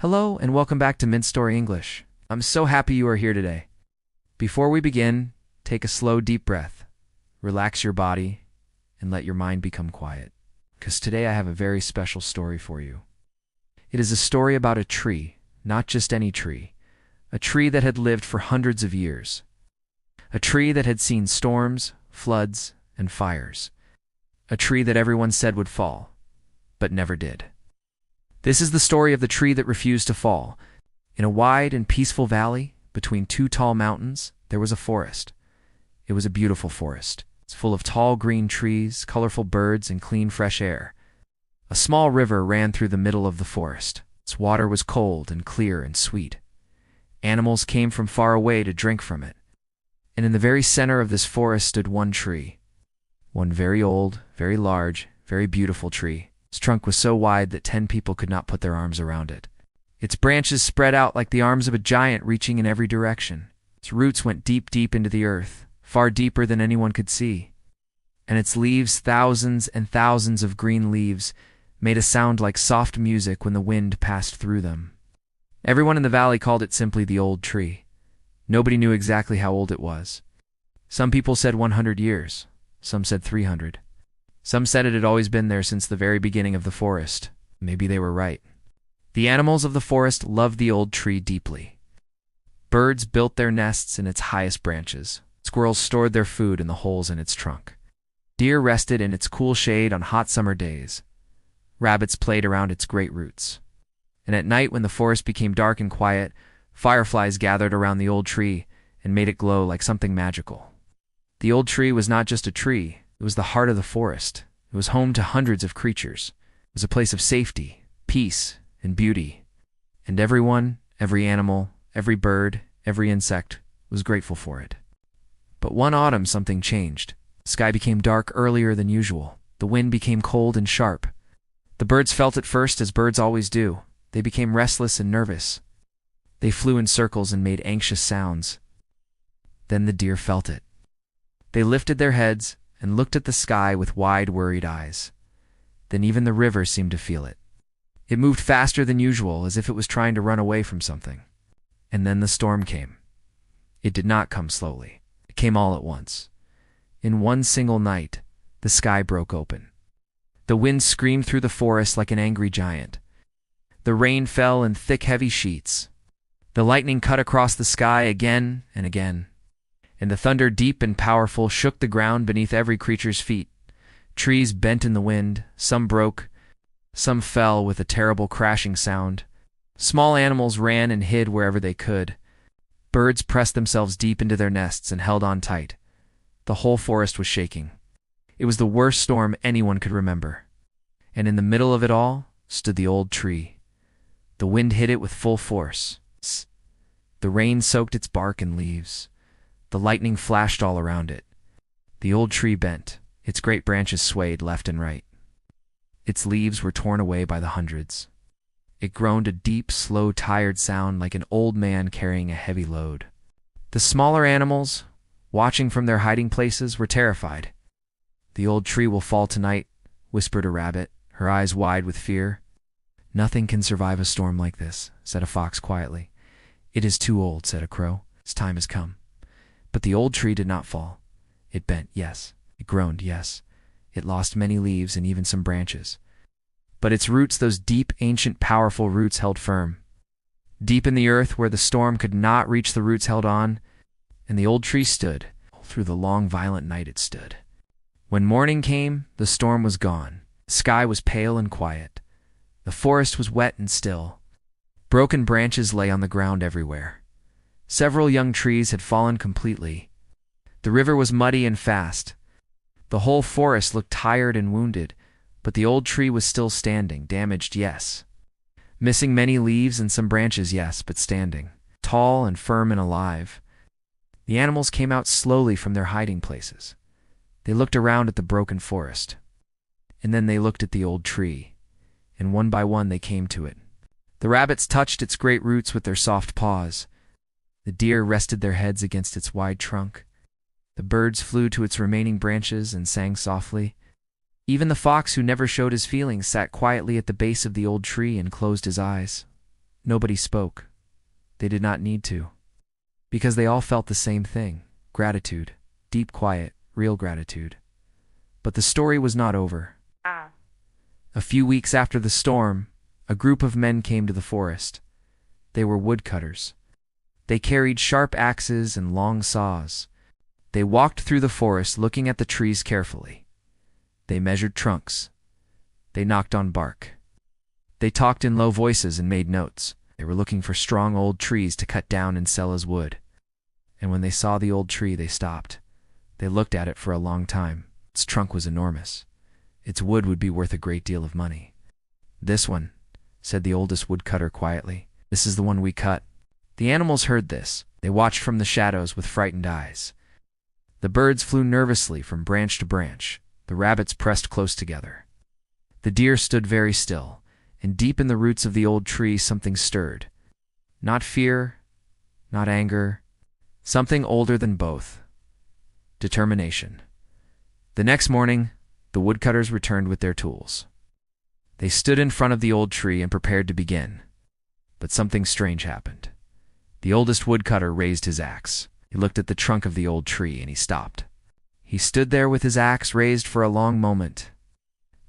Hello and welcome back to MintStory English. I'm so happy you are here today. Before we begin, take a slow, deep breath. Relax your body and let your mind become quiet. Because today I have a very special story for you. It is a story about a tree, not just any tree. A tree that had lived for hundreds of years. A tree that had seen storms, floods, and fires. A tree that everyone said would fall, but never did. This is the story of the tree that refused to fall. In a wide and peaceful valley, between two tall mountains, there was a forest. It was a beautiful forest. It's full of tall green trees, colorful birds, and clean fresh air. A small river ran through the middle of the forest. Its water was cold and clear and sweet. Animals came from far away to drink from it. And in the very center of this forest stood one tree. One very old, very large, very beautiful tree. Its trunk was so wide that 10 people could not put their arms around it. Its branches spread out like the arms of a giant, reaching in every direction. Its roots went deep, deep into the earth, far deeper than anyone could see. And its leaves, thousands and thousands of green leaves, made a sound like soft music when the wind passed through them. Everyone in the valley called it simply the old tree. Nobody knew exactly how old it was. Some people said 100 years. Some said 300. Some said it had always been there since the very beginning of the forest. Maybe they were right. The animals of the forest loved the old tree deeply. Birds built their nests in its highest branches. Squirrels stored their food in the holes in its trunk. Deer rested in its cool shade on hot summer days. Rabbits played around its great roots. And at night, when the forest became dark and quiet, fireflies gathered around the old tree and made it glow like something magical. The old tree was not just a tree. It was the heart of the forest. It was home to hundreds of creatures. It was a place of safety, peace, and beauty. And everyone, every animal, every bird, every insect was grateful for it. But one autumn something changed. The sky became dark earlier than usual. The wind became cold and sharp. The birds felt it first, as birds always do. They became restless and nervous. They flew in circles and made anxious sounds. Then the deer felt it. They lifted their heads and looked at the sky with wide, worried eyes. Then even the river seemed to feel it. It moved faster than usual, as if it was trying to run away from something. And then the storm came. It did not come slowly. It came all at once. In one single night, the sky broke open. The wind screamed through the forest like an angry giant. The rain fell in thick, heavy sheets. The lightning cut across the sky again and again. And the thunder, deep and powerful, shook the ground beneath every creature's feet. Trees bent in the wind, some broke, some fell with a terrible crashing sound. Small animals ran and hid wherever they could. Birds pressed themselves deep into their nests and held on tight. The whole forest was shaking. It was the worst storm anyone could remember. And in the middle of it all stood the old tree. The wind hit it with full force. The rain soaked its bark and leaves. The lightning flashed all around it. The old tree bent. Its great branches swayed left and right. Its leaves were torn away by the hundreds. It groaned a deep, slow, tired sound like an old man carrying a heavy load. The smaller animals, watching from their hiding places, were terrified. "The old tree will fall tonight," whispered a rabbit, her eyes wide with fear. "Nothing can survive a storm like this," said a fox quietly. "It is too old," said a crow. "Its time has come." But the old tree did not fall. It bent, yes. It groaned, yes. It lost many leaves and even some branches. But its roots, those deep, ancient, powerful roots, held firm. Deep in the earth, where the storm could not reach, the roots held on, and the old tree stood. Through the long, violent night it stood. When morning came, the storm was gone. The sky was pale and quiet. The forest was wet and still. Broken branches lay on the ground everywhere. Several young trees had fallen completely. The river was muddy and fast. The whole forest looked tired and wounded, but the old tree was still standing, damaged, yes. Missing many leaves and some branches, yes, but standing, tall and firm and alive. The animals came out slowly from their hiding places. They looked around at the broken forest. And then they looked at the old tree, and one by one they came to it. The rabbits touched its great roots with their soft paws. The deer rested their heads against its wide trunk. The birds flew to its remaining branches and sang softly. Even the fox, who never showed his feelings, sat quietly at the base of the old tree and closed his eyes. Nobody spoke. They did not need to, because they all felt the same thing: gratitude, deep, quiet, real gratitude. But the story was not over. A few weeks after the storm, a group of men came to the forest. They were woodcutters. They carried sharp axes and long saws. They walked through the forest looking at the trees carefully. They measured trunks. They knocked on bark. They talked in low voices and made notes. They were looking for strong old trees to cut down and sell as wood. And when they saw the old tree, they stopped. They looked at it for a long time. Its trunk was enormous. Its wood would be worth a great deal of money. "This one," said the oldest woodcutter quietly. "This is the one we cut." The animals heard this. They watched from the shadows with frightened eyes. The birds flew nervously from branch to branch. The rabbits pressed close together. The deer stood very still, and deep in the roots of the old tree something stirred. Not fear, not anger, something older than both: determination. The next morning, the woodcutters returned with their tools. They stood in front of the old tree and prepared to begin. But something strange happened. The oldest woodcutter raised his axe. He looked at the trunk of the old tree and he stopped. He stood there with his axe raised for a long moment.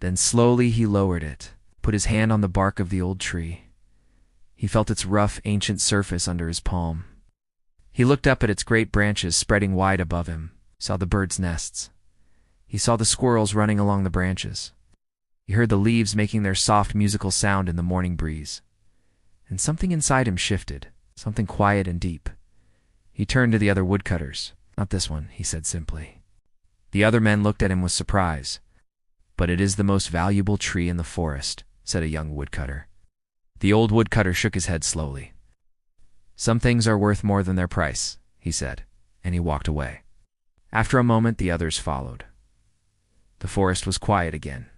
Then slowly he lowered it, put his hand on the bark of the old tree. He felt its rough, ancient surface under his palm. He looked up at its great branches spreading wide above him, saw the birds' nests. He saw the squirrels running along the branches. He heard the leaves making their soft musical sound in the morning breeze. And something inside him shifted, something quiet and deep. He turned to the other woodcutters. "Not this one," he said simply. The other men looked at him with surprise. "But it is the most valuable tree in the forest," said a young woodcutter. The old woodcutter shook his head slowly. "Some things are worth more than their price," he said, and he walked away. After a moment, the others followed. The forest was quiet again,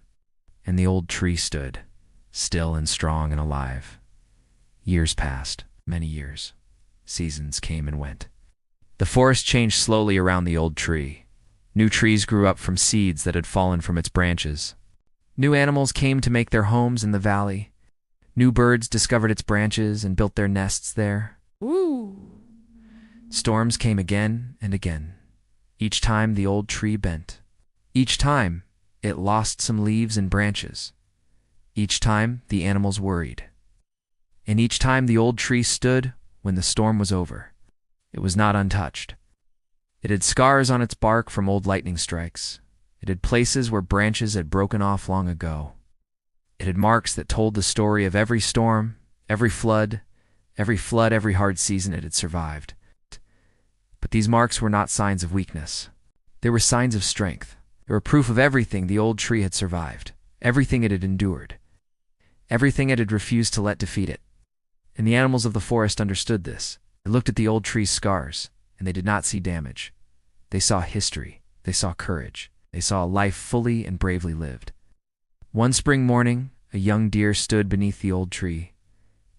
and the old tree stood, still and strong and alive. Years passed, many years. Seasons came and went. The forest changed slowly around the old tree. New trees grew up from seeds that had fallen from its branches. New animals came to make their homes in the valley. New birds discovered its branches and built their nests there. Woo! Storms came again and again. Each time the old tree bent. Each time it lost some leaves and branches. Each time the animals worried. And each time the old tree stood when the storm was over. It was not untouched. It had scars on its bark from old lightning strikes. It had places where branches had broken off long ago. It had marks that told the story of every storm, every flood, every hard season it had survived. But these marks were not signs of weakness. They were signs of strength. They were proof of everything the old tree had survived, everything it had endured, everything it had refused to let defeat it. And the animals of the forest understood this. They looked at the old tree's scars, and they did not see damage. They saw history. They saw courage. They saw a life fully and bravely lived. One spring morning, a young deer stood beneath the old tree.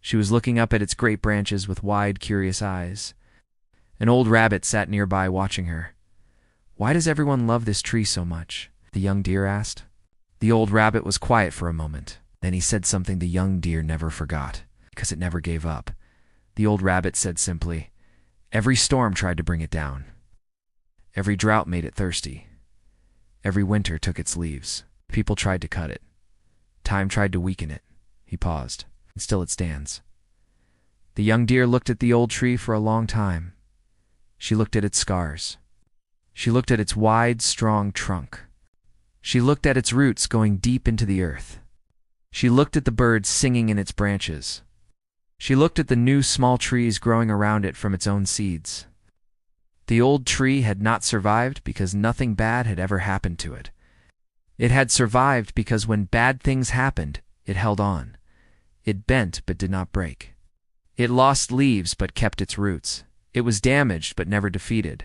She was looking up at its great branches with wide, curious eyes. An old rabbit sat nearby watching her. "Why does everyone love this tree so much?" the young deer asked. The old rabbit was quiet for a moment. Then he said something the young deer never forgot, because it never gave up. The old rabbit said simply, "Every storm tried to bring it down. Every drought made it thirsty. Every winter took its leaves. People tried to cut it. Time tried to weaken it." He paused, and still it stands. The young deer looked at the old tree for a long time. She looked at its scars. She looked at its wide, strong trunk. She looked at its roots going deep into the earth. She looked at the birds singing in its branches. She looked at the new small trees growing around it from its own seeds. The old tree had not survived because nothing bad had ever happened to it. It had survived because when bad things happened, it held on. It bent but did not break. It lost leaves but kept its roots. It was damaged but never defeated.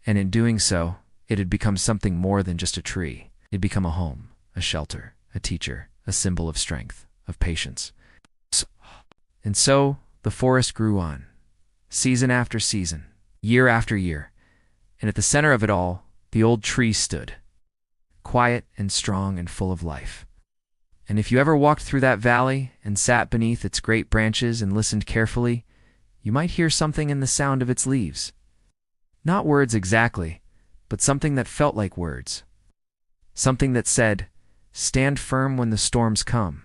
And in doing so, it had become something more than just a tree. It had become a home, a shelter, a teacher, a symbol of strength, of patience. And so, the forest grew on, season after season, year after year, and at the center of it all, the old tree stood, quiet and strong and full of life. And if you ever walked through that valley and sat beneath its great branches and listened carefully, you might hear something in the sound of its leaves. Not words exactly, but something that felt like words. Something that said, "Stand firm when the storms come.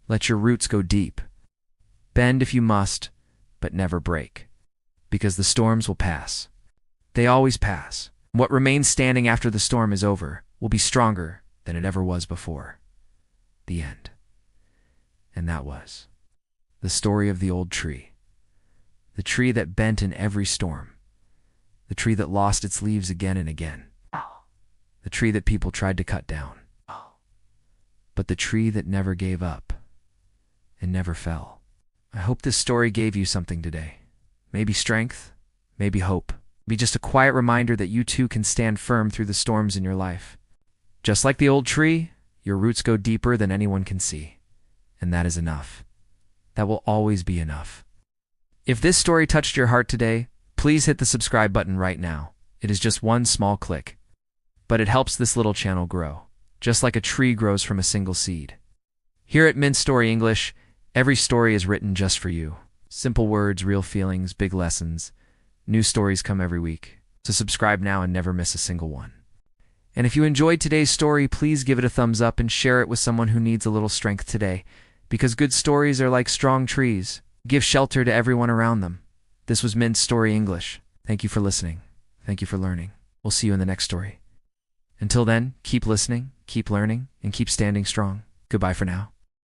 Let your roots go deep. Bend if you must, but never break. Because the storms will pass. They always pass. What remains standing after the storm is over will be stronger than it ever was before." The end. And that was the story of the old tree. The tree that bent in every storm. The tree that lost its leaves again and again. The tree that people tried to cut down. But the tree that never gave up and never fell. I hope this story gave you something today. Maybe strength, maybe hope. Maybe just a quiet reminder that you too can stand firm through the storms in your life. Just like the old tree, your roots go deeper than anyone can see. And that is enough. That will always be enough. If this story touched your heart today, please hit the subscribe button right now. It is just one small click. But it helps this little channel grow, just like a tree grows from a single seed. Here at MintStory English, every story is written just for you. Simple words, real feelings, big lessons. New stories come every week. So subscribe now and never miss a single one. And if you enjoyed today's story, please give it a thumbs up and share it with someone who needs a little strength today. Because good stories are like strong trees. Give shelter to everyone around them. This was MintStory English. Thank you for listening. Thank you for learning. We'll see you in the next story. Until then, keep listening, keep learning, and keep standing strong. Goodbye for now.